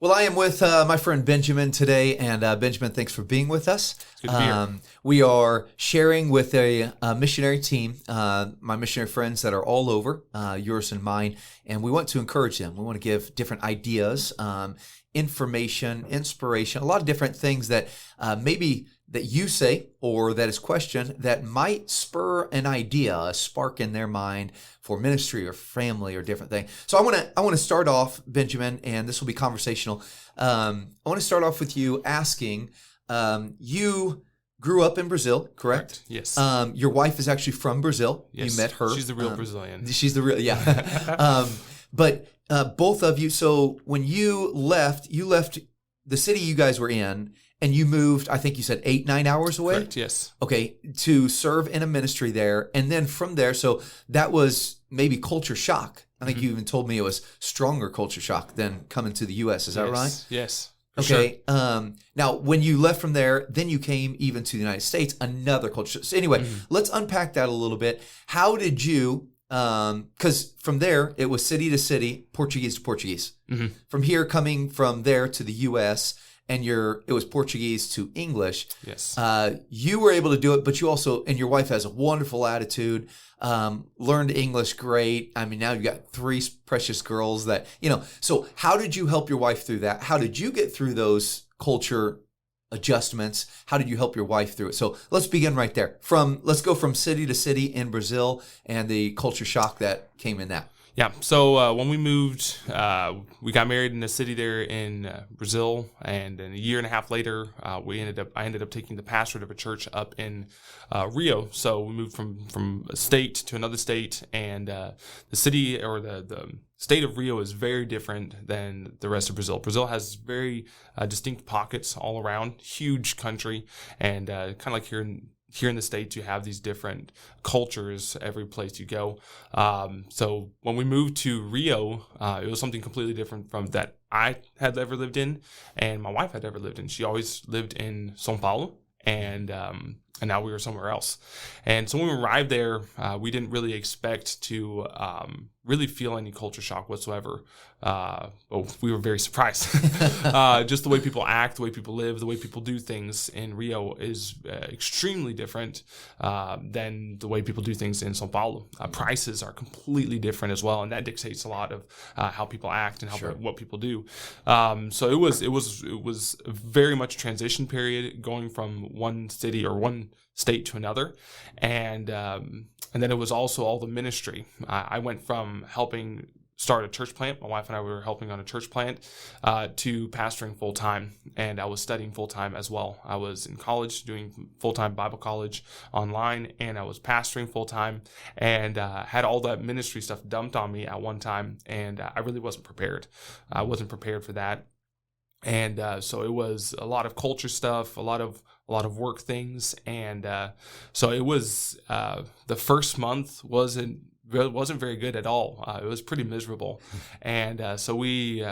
Well, I am with my friend Benjamin today, and Benjamin, thanks for being with us. It's good to be here. We are sharing with a missionary team, my missionary friends that are all over, yours and mine, and we want to encourage them. We want to give different ideas, information, inspiration, a lot of different things that maybe that you say or that is questioned that might spur an idea, a spark in their mind for ministry or family or different thing. So I want to start off, Benjamin, and this will be conversational. I want to start off with you asking, you grew up in Brazil, correct? Yes. Your wife is actually from Brazil. Yes. You met her. She's the real Brazilian. She's the real, yeah. But both of you, so when you left the city you guys were in, and you moved, I think you said 8-9 hours away? Correct, yes. Okay, to serve in a ministry there. And then from there, so that was maybe culture shock. I think you even told me it was stronger culture shock than coming to the U.S. Is that right? Yes. Okay. Sure. Now, when you left from there, then you came even to the United States, another culture. So anyway, let's unpack that a little bit. How did you, because from there, it was city to city, Portuguese to Portuguese. From here, coming from there to the U.S., and it was Portuguese to English. Yes. You were able to do it, but you also, and your wife has a wonderful attitude, learned English great. I mean, now you've got 3 precious girls that, so how did you help your wife through that? How did you get through those culture adjustments? How did you help your wife through it? So let's begin right there. Let's go from city to city in Brazil and the culture shock that came in that. Yeah. So when we moved, we got married in a city there in Brazil, and then a year and a half later, I ended up taking the pastorate of a church up in Rio. So we moved from a state to another state, and the city or the state of Rio is very different than the rest of Brazil. Brazil has very distinct pockets all around, huge country, and kind of like here in the States, you have these different cultures every place you go. So when we moved to Rio, it was something completely different from that I had ever lived in and my wife had ever lived in. She always lived in São Paulo, and now we were somewhere else. And so when we arrived there, we didn't really expect to really feel any culture shock whatsoever. We were very surprised. Just the way people act, the way people live, the way people do things in Rio is extremely different than the way people do things in São Paulo. Prices are completely different as well, and that dictates a lot of how people act and what people do. So it was very much a transition period going from one city or one state to another, and then it was also all the ministry. I went from helping start a church plant. My wife and I were helping on a church plant to pastoring full time, and I was studying full time as well. I was in college doing full time Bible college online, and I was pastoring full time, and had all that ministry stuff dumped on me at one time, and I really wasn't prepared. I wasn't prepared for that. And so it was a lot of culture stuff, a lot of work things, and so it was the first month wasn't very good at all. It was pretty miserable, and so we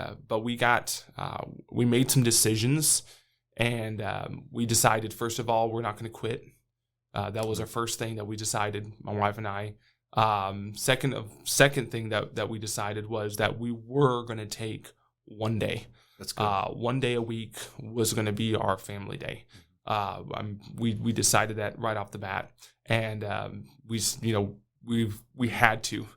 made some decisions, and we decided, first of all, we're not going to quit. That was our first thing that we decided, my wife and I. Second thing that we decided was that we were going to take one day. That's good. One day a week was going to be our family day. We decided that right off the bat, and we had to.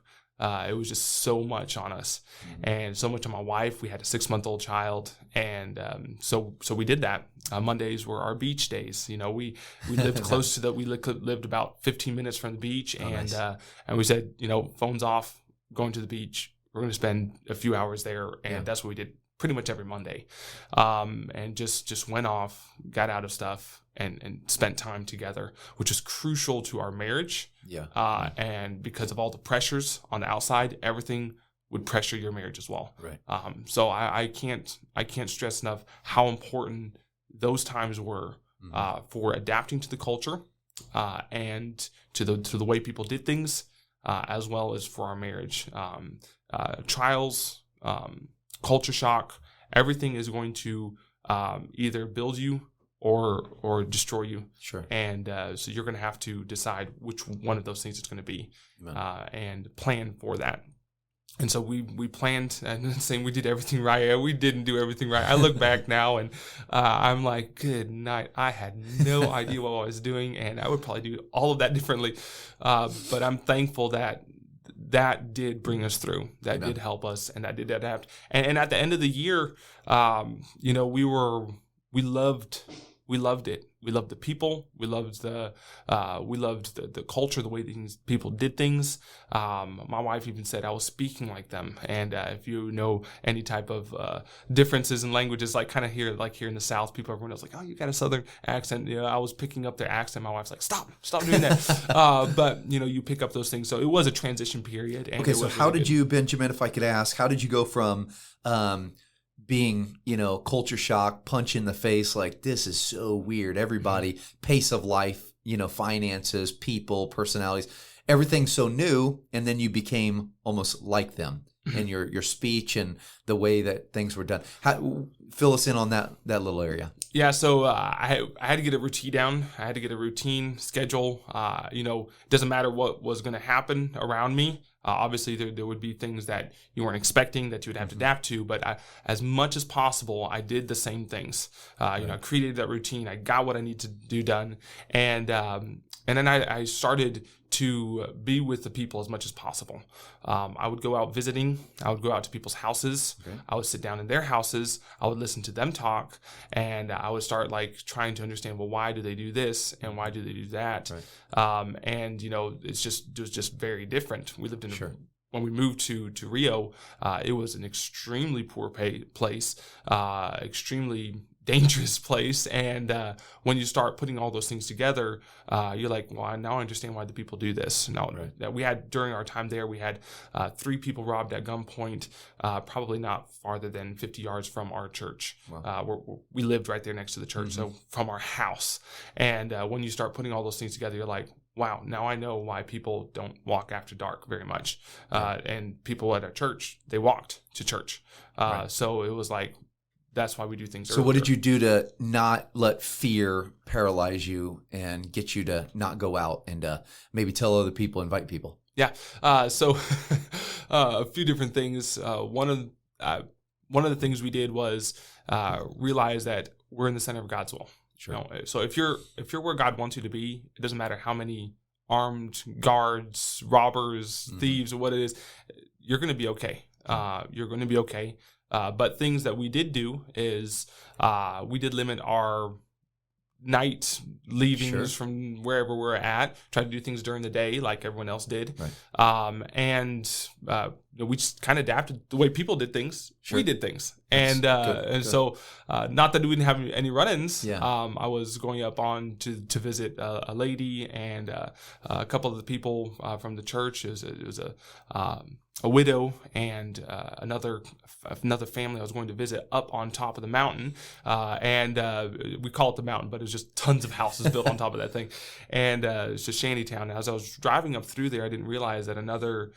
It was just so much on us, and so much on my wife. We had a 6-month-old child, and so we did that. Mondays were our beach days. We lived close to that. We lived about 15 minutes from the beach, nice. And we said, phones off, going to the beach. We're going to spend a few hours there, and that's what we did pretty much every Monday, and just went off, got out of stuff, and spent time together, which is crucial to our marriage. And because of all the pressures on the outside, everything would pressure your marriage as well. Right. So I can't stress enough how important those times were for adapting to the culture and to the way people did things, as well as for our marriage. Trials. Culture shock, everything is going to either build you or destroy you. Sure. And so you're going to have to decide which one of those things it's going to be, and plan for that. And so we planned, and saying we did everything right. Yeah, we didn't do everything right. I look back now, and I'm like, good night. I had no idea what I was doing, and I would probably do all of that differently. But I'm thankful that did bring us through. That Amen. Did help us, and that did adapt. And at the end of the year, we loved it. We loved the people. We loved the culture, the way things people did things. My wife even said I was speaking like them. And if you know any type of differences in languages, like kind of here in the South, everyone else like, oh, you got a Southern accent. I was picking up their accent. My wife's like, stop doing that. But you pick up those things. So it was a transition period. And okay, so how did you, Benjamin, if I could ask, how did you go from being, culture shock, punch in the face, like this is so weird, everybody, pace of life, finances, people, personalities, everything's so new, and then you became almost like them in your speech and the way that things were done. Fill us in on that little area. Yeah, so I had to get a routine down. I had to get a routine schedule. It doesn't matter what was going to happen around me. Obviously, there would be things that you weren't expecting that you would have to adapt to, but as much as possible, I did the same things. I created that routine. I got what I need to do done, and then I started to be with the people as much as possible. I would go out visiting. I would go out to people's houses. Okay. I would sit down in their houses. I would listen to them talk, and I would start trying to understand, well, why do they do this and why do they do that? Right. It was just very different. We lived in when we moved to Rio, it was an extremely poor place, extremely dangerous place, and when you start putting all those things together, you're like, well, now I understand why the people do this. Now, that we had during our time there, we had 3 people robbed at gunpoint, probably not farther than 50 yards from our church. Wow. We lived right there next to the church, so from our house. And when you start putting all those things together, you're like, wow, now I know why people don't walk after dark very much. And people at our church, they walked to church. So it was like, that's why we do things earlier. So what did you do to not let fear paralyze you and get you to not go out and maybe tell other people, invite people? Yeah. So a few different things. One of the things we did was realize that we're in the center of God's will. Sure. So if you're where God wants you to be, it doesn't matter how many armed guards, robbers, thieves, or what it is, you're going to be okay. You're going to be okay. But things that we did do is we did limit our night leavings from wherever we're at, try to do things during the day like everyone else did. Right. We just kind of adapted the way people did things. Sure. We did things. Good. So not that we didn't have any run-ins. Yeah. I was going up on to visit a lady and a couple of the people from the church. It was a widow and another family I was going to visit up on top of the mountain. We call it the mountain, but it was just tons of houses built on top of that thing. And it's a shanty town. And as I was driving up through there, I didn't realize that another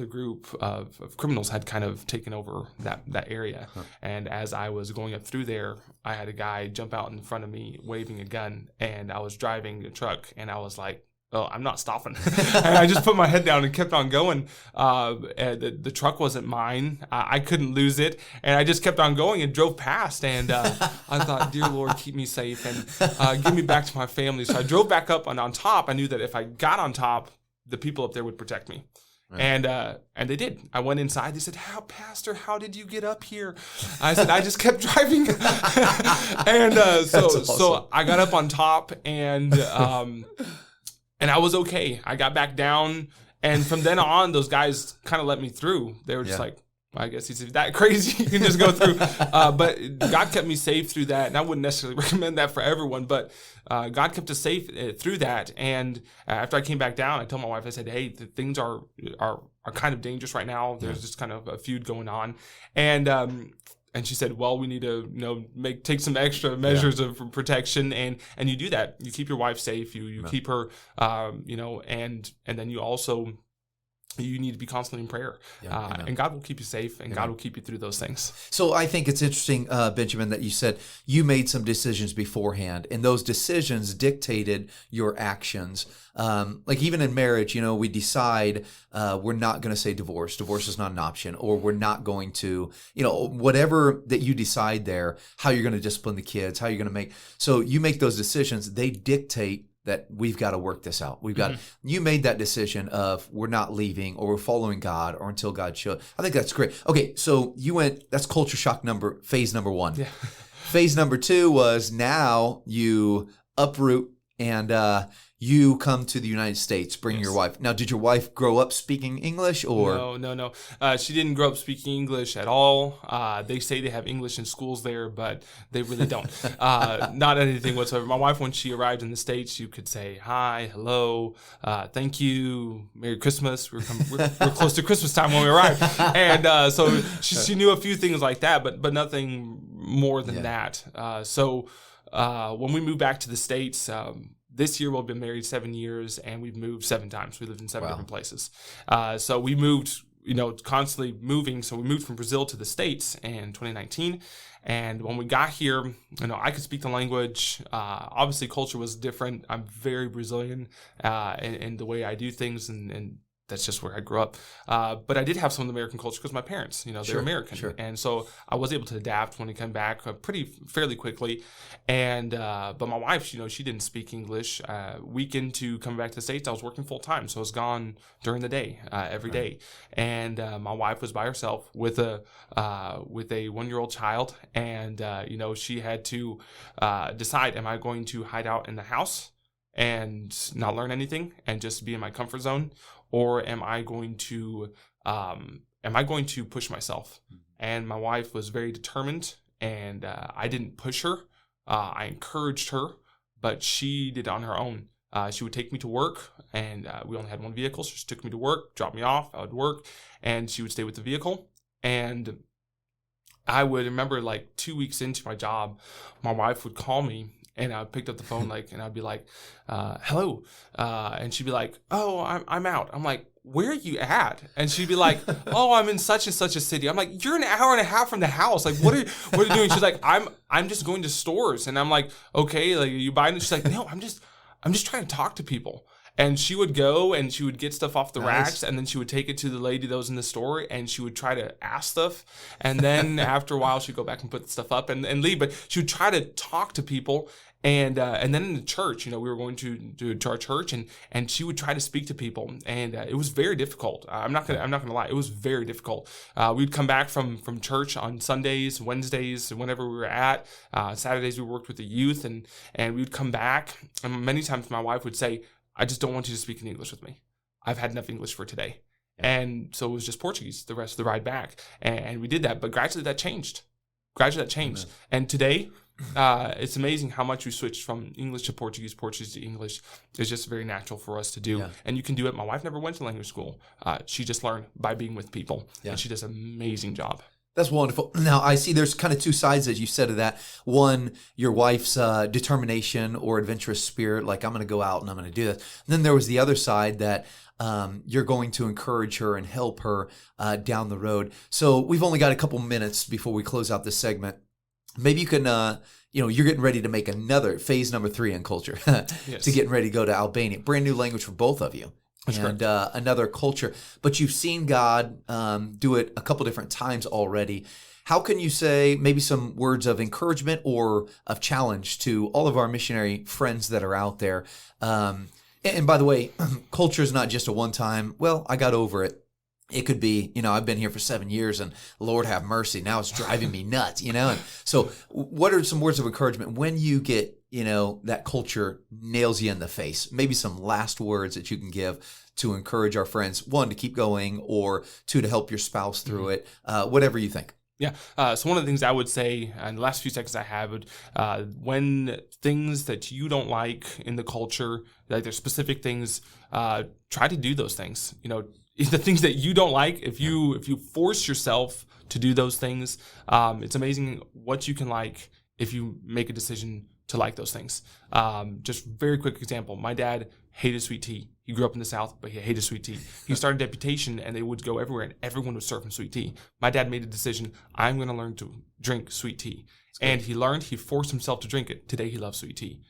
group of criminals had kind of taken over that area. Huh. And as I was going up through there, I had a guy jump out in front of me waving a gun. And I was driving a truck, and I was like, oh, I'm not stopping. And I just put my head down and kept on going. The truck wasn't mine. I couldn't lose it. And I just kept on going and drove past. And I thought, dear Lord, keep me safe and give me back to my family. So I drove back up, and on top, I knew that if I got on top, the people up there would protect me. Right. And they did. I went inside. They said, Pastor, how did you get up here? I said, I just kept driving. And awesome. So I got up on top, and I was okay. I got back down, and from then on, those guys kind of let me through. They were just like, well, I guess he's that crazy. You can just go through. But God kept me safe through that, and I wouldn't necessarily recommend that for everyone, but God kept us safe through that. And after I came back down, I told my wife, I said, hey, things are kind of dangerous right now. There's just kind of a feud going on. And she said, well, we need to, take some extra measures of protection. And you do that. You keep your wife safe. You keep her, and then you also you need to be constantly in prayer. And God will keep you safe, and God will keep you through those things. So I think it's interesting, Benjamin, that you said you made some decisions beforehand, and those decisions dictated your actions. Like even in marriage, we decide we're not going to say divorce. Divorce is not an option, or we're not going to, whatever that you decide there, how you're going to discipline the kids, how you're going to make. So you make those decisions. They dictate that we've got to work this out. You made that decision of we're not leaving, or we're following God, or until God shows. I think that's great. Okay, so that's culture shock phase number 1. Yeah. Phase number 2 was now you uproot and you come to the United States, bring your wife. Now, did your wife grow up speaking English, or? No. She didn't grow up speaking English at all. They say they have English in schools there, but they really don't. Not anything whatsoever. My wife, when she arrived in the States, you could say hi, hello, thank you, Merry Christmas. We're close to Christmas time when we arrived. And so she knew a few things like that, but nothing more than that. So when we moved back to the States, this year we've been married 7 years, and we've moved 7 times. We lived in 7 different places. So we moved, constantly moving. So we moved from Brazil to the States in 2019. And when we got here, I could speak the language. Obviously, culture was different. I'm very Brazilian in the way I do things, and that's just where I grew up. But I did have some of the American culture because my parents, they're American. Sure. And so I was able to adapt when I came back fairly quickly. And but my wife, she didn't speak English. Week into coming back to the States, I was working full time. So I was gone during the day, every day. And my wife was by herself with a 1-year-old child. And, she had to decide, am I going to hide out in the house and not learn anything and just be in my comfort zone? Or am I going to push myself? And my wife was very determined, and I didn't push her. I encouraged her, but she did it on her own. She would take me to work, and we only had one vehicle, so she took me to work, dropped me off, I would work, and she would stay with the vehicle. And I would remember, 2 weeks into my job, my wife would call me, and I picked up the phone, and I'd be like, hello. And she'd be like, oh, I'm out. I'm like, where are you at? And she'd be like, oh, I'm in such and such a city. I'm like, you're an hour and a half from the house. What are you doing? She's like, I'm just going to stores. And I'm like, okay, are you buying it? She's like, no, I'm just trying to talk to people. And she would go and she would get stuff off the racks, and then she would take it to the lady that was in the store, and she would try to ask stuff. And then after a while, she'd go back and put the stuff up and leave. But she would try to talk to people. And then in the church, we were going to our church, and she would try to speak to people, and it was very difficult. I'm not gonna lie, it was very difficult. We'd come back from church on Sundays, Wednesdays, whenever we were at. Saturdays we worked with the youth, and we'd come back, and many times my wife would say, I just don't want you to speak in English with me. I've had enough English for today. And so it was just Portuguese the rest of the ride back, and we did that. But gradually that changed. Amen. And today, it's amazing how much we switched from English to Portuguese, Portuguese to English. It's just very natural for us to do. Yeah. And you can do it. My wife never went to language school. She just learned by being with people. Yeah. And she does an amazing job. That's wonderful. Now, I see there's kind of 2 sides, as you said, of that. One, your wife's determination or adventurous spirit, like, I'm going to go out and I'm going to do this. And then there was the other side that you're going to encourage her and help her down the road. So we've only got a couple minutes before we close out this segment. Maybe you can, you're getting ready to make another phase number 3 in culture Yes. to getting ready to go to Albania. Brand new language for both of you. That's and another culture. But you've seen God do it a couple different times already. How can you say maybe some words of encouragement or of challenge to all of our missionary friends that are out there? And by the way, culture is not just a one-time, well, I got over it. It could be, I've been here for 7 years and Lord have mercy. Now it's driving me nuts, And so what are some words of encouragement when you get, that culture nails you in the face? Maybe some last words that you can give to encourage our friends, 1, to keep going, or 2, to help your spouse through it, whatever you think. Yeah. So one of the things I would say in the last few seconds I have would, when things that you don't like in the culture, like there's specific things, try to do those things. The things that you don't like, if you force yourself to do those things, it's amazing what you can like if you make a decision to like those things. Just very quick example. My dad hated sweet tea. He grew up in the South, but he hated sweet tea. He started deputation, and they would go everywhere, and everyone would serve him sweet tea. My dad made a decision, I'm going to learn to drink sweet tea. And he learned, he forced himself to drink it. Today, he loves sweet tea.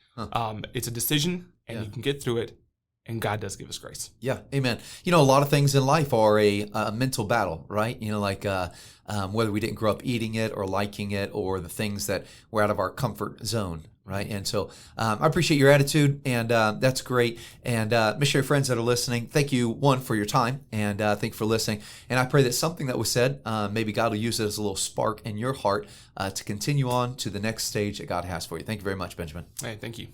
It's a decision, and you can get through it, and God does give us grace. Yeah, amen. A lot of things in life are a mental battle, right? Like whether we didn't grow up eating it or liking it, or the things that were out of our comfort zone, right? And so I appreciate your attitude, and that's great. And missionary friends that are listening, thank you, one, for your time, and thank you for listening. And I pray that something that was said, maybe God will use it as a little spark in your heart to continue on to the next stage that God has for you. Thank you very much, Benjamin. Hey, thank you.